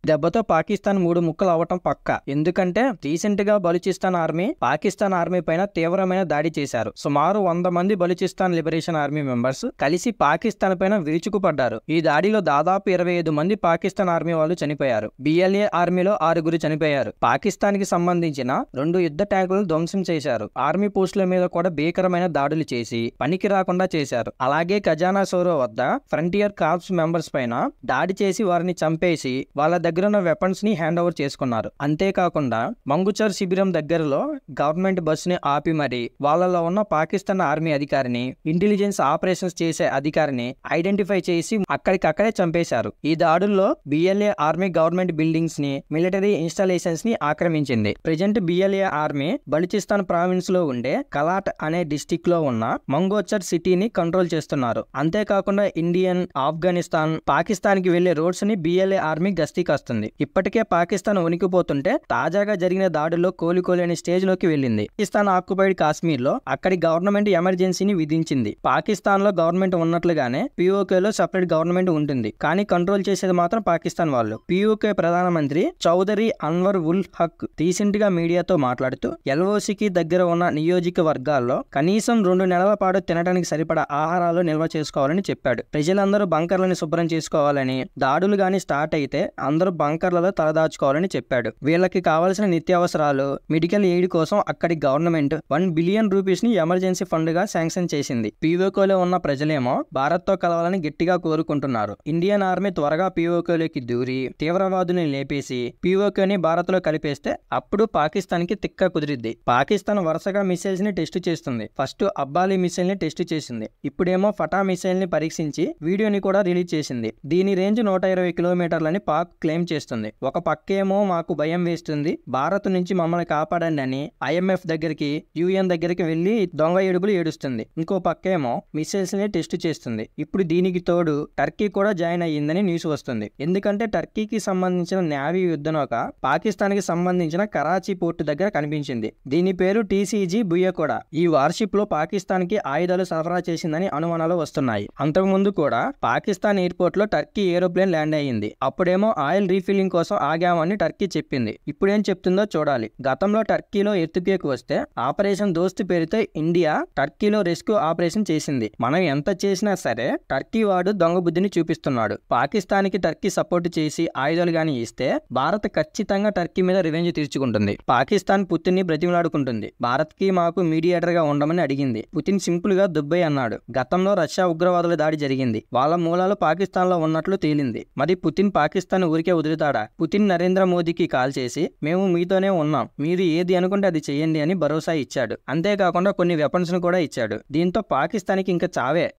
దెబ్బతో పాకిస్తాన్ 3 ముక్కలు అవటం పక్కా. ఎందుకంటే రీసెంట్ గా బలూచిస్తాన్ ఆర్మీ పాకిస్తాన్ ఆర్మీ పైన తీవ్రమైన దాడి చేశారు. సుమారు 100 మంది బలూచిస్తాన్ లిబరేషన్ ఆర్మీ మెంబర్స్ కలిసి పాకిస్తాన్ పైన విరుచుకుపడ్డారు. ఈ దాడిలో దాదాపు 25 మంది పాకిస్తాన్ ఆర్మీ వాళ్ళు చనిపోయారు. బిఎల్ఏ ఆర్మీలో 6 చనిపోయారు. పాకిస్తాన్ కి సంబంధించిన 2 యుద్ధ ట్యాంకులను ధ్వంసం చేశారు. ఆర్మీ పోస్టుల మీద కూడా భీకరమైన దాడులు చేసి పనికి రాకుండా చేశారు. అలాగే ఖజానా సోరో వద్ద ఫ్రంటియర్ కార్ప్స్ మెంబర్స్ పైన దాడి చేసి వారిని చంపేసి వాళ్ళ దగ్గర ఉన్న వెపన్స్ ని హ్యాండ్ ఓవర్ చేసుకున్నారు. అంతేకాకుండా మంగుచర్ శిబిరం దగ్గరలో గవర్నమెంట్ బస్ ని ఆపి మరి వాళ్ళలో ఉన్న పాకిస్తాన్ ఆర్మీ అధికారిని, ఇంటెలిజెన్స్ ఆపరేషన్స్ చేసే అధికారిని ఐడెంటిఫై చేసి అక్కడికక్కడే చంపేశారు. ఈ దాడుల్లో బిఎల్ఏ ఆర్మీ గవర్నమెంట్ బిల్డింగ్స్ ని, మిలిటరీ ఇన్స్టాలేషన్స్ ని ఆక్రమించింది. Present BLA army Balochistan province లో ఉండే కలాట్ అనే డిస్టిక్ లో ఉన్న మంగోచర్ సిటీని కంట్రోల్ చేస్తున్నారు. అంతేకాకుండా ఇండియన్, ఆఫ్ఘనిస్తాన్, పాకిస్తాన్ కి వెళ్లే రోడ్స్ ని బిఎల్ఏ ఆర్మీ గస్తీ కాస్తుంది. ఇప్పటికే పాకిస్తాన్ వణికిపోతుంటే తాజాగా జరిగిన దాడుల్లో కోలుకోలేని స్టేజ్ లోకి వెళ్లింది. పాకిస్తాన్ ఆక్యుపైడ్ కాశ్మీర్ లో అక్కడి గవర్నమెంట్ ఎమర్జెన్సీని విధించింది. పాకిస్తాన్ లో గవర్నమెంట్ ఉన్నట్లుగానే పిఓకేలో సెపరేట్ గవర్నమెంట్ ఉంటుంది. కానీ కంట్రోల్ చేసేది మాత్రం పాకిస్తాన్ వాళ్ళు. పిఓకే ప్రధానమంత్రి చౌదరి అన్వర్ ఉల్ హక్ రీసెంట్ గా మీడియాతో మాట్లాడుతూ ఎల్ఓసికి దగ్గర ఉన్న నియోజకవర్గాల్లో కనీసం 2 నెలల పాటు తినడానికి సరిపడా ఆహారాలు నిల్వ చేసుకోవాలని చెప్పాడు. ప్రజలందరూ బంకర్లను శుభ్రం చేసుకోవాలని, దాడులు గాని స్టార్ట్ అయితే అందరూ బంకర్లలో తలదాచుకోవాలని చెప్పాడు. వీళ్ళకి కావాల్సిన నిత్యావసరాలు, మెడికల్ ఎయిడ్ కోసం అక్కడి గవర్నమెంట్ 1 బిలియన్ రూపీస్ ని ఎమర్జెన్సీ ఫండ్ గా శాంక్షన్ చేసింది. పిఓకేలో ఉన్న ప్రజలేమో భారత్ తో కలవాలని గట్టిగా కోరుకుంటున్నారు. ఇండియన్ ఆర్మీ త్వరగా పిఓకేలోకి దూరి తీవ్రవాదుని లేపేసి పిఓకేని భారత్ లో కలిపేస్తే అప్పుడు పాకిస్తాన్ కి తిక్క కుదిరిద్ది. పాకిస్తాన్ వరుసగా మిసైల్స్ ని టెస్ట్ చేస్తుంది. ఫస్ట్ అబ్బాలి మిసైల్ ని టెస్ట్ చేసింది. ఇప్పుడేమో ఫటా మిసైల్ ని పరీక్షించి వీడియోని కూడా రిలీజ్ చేసింది. దీని రేంజ్ 120 కిలోమీటర్లని పాక్ క్లెయిమ్ చేస్తుంది. ఒక పక్కేమో మాకు భయం వేస్తుంది, భారత్ నుంచి మమ్మల్ని కాపాడండి అని ఐఎంఎఫ్ దగ్గరికి, యుఎన్ దగ్గరికి వెళ్లి దొంగ ఏడుపులు ఏడుస్తుంది. ఇంకో పక్కేమో మిసైల్స్ ని టెస్ట్ చేస్తుంది. ఇప్పుడు దీనికి తోడు టర్కీ కూడా జాయిన్ అయ్యిందని న్యూస్ వస్తుంది. ఎందుకంటే టర్కీకి సంబంధించిన నేవీ యుద్ధనౌక పాకిస్తాన్ కి సంబంధించిన కరాచీ పోర్టు దగ్గర కనిపించింది. దీని పేరు టీసీజీ బుయకోడా. ఈ వార్షిప్ లో పాకిస్తాన్ కి ఆయుధాలు సరఫరా చేసిందని అనుమానాలు వస్తున్నాయి. అంతకుముందు కూడా పాకిస్తాన్ ఎయిర్పోర్ట్ లో టర్కీ ఏరోప్లేన్ ల్యాండ్ అయ్యింది. అప్పుడేమో ఆయిల్ రీఫిల్లింగ్ కోసం ఆగామని టర్కీ చెప్పింది. ఇప్పుడేం చెప్తుందో చూడాలి. గతంలో టర్కీలో ఎర్త్క్వేక్ వస్తే ఆపరేషన్ దోస్త్ పేరుతో ఇండియా టర్కీలో రెస్క్యూ ఆపరేషన్ చేసింది. మనం ఎంత చేసినా సరే టర్కీ వాడు దొంగ బుద్ధిని చూపిస్తున్నాడు. పాకిస్తాన్ కి టర్కీ సపోర్ట్ చేసి ఆయుధాలు గాని ఇస్తే భారత్ ఖచ్చితంగా టర్కీ మీద రివెంజ్ తీర్చుకుంటుంది. పాకిస్తాన్ పుతిన్ ని బ్రతిమలాడుకుంటుంది. భారత్ కి మాకు మీడియేటర్ గా ఉండమని అడిగింది. పుతిన్ సింపుల్ గా దుబ్బై అన్నాడు. గతంలో రష్యా ఉగ్రవాదుల దాడి జరిగింది. వాళ్ళ మూలాలు పాకిస్తాన్ లో ఉన్నట్లు తేలింది. మరి పుతిన్ పాకిస్తాన్ ఊరికే వదులుతాడా? పుతిన్ నరేంద్ర మోదీకి కాల్ చేసి మేము మీతోనే ఉన్నాం, మీరు ఏది అనుకుంటే అది చేయండి అని భరోసా ఇచ్చాడు. అంతేకాకుండా కొన్ని వెపన్స్ ను కూడా ఇచ్చాడు. దీంతో పాకిస్తాన్ కి ఇంకా చావే.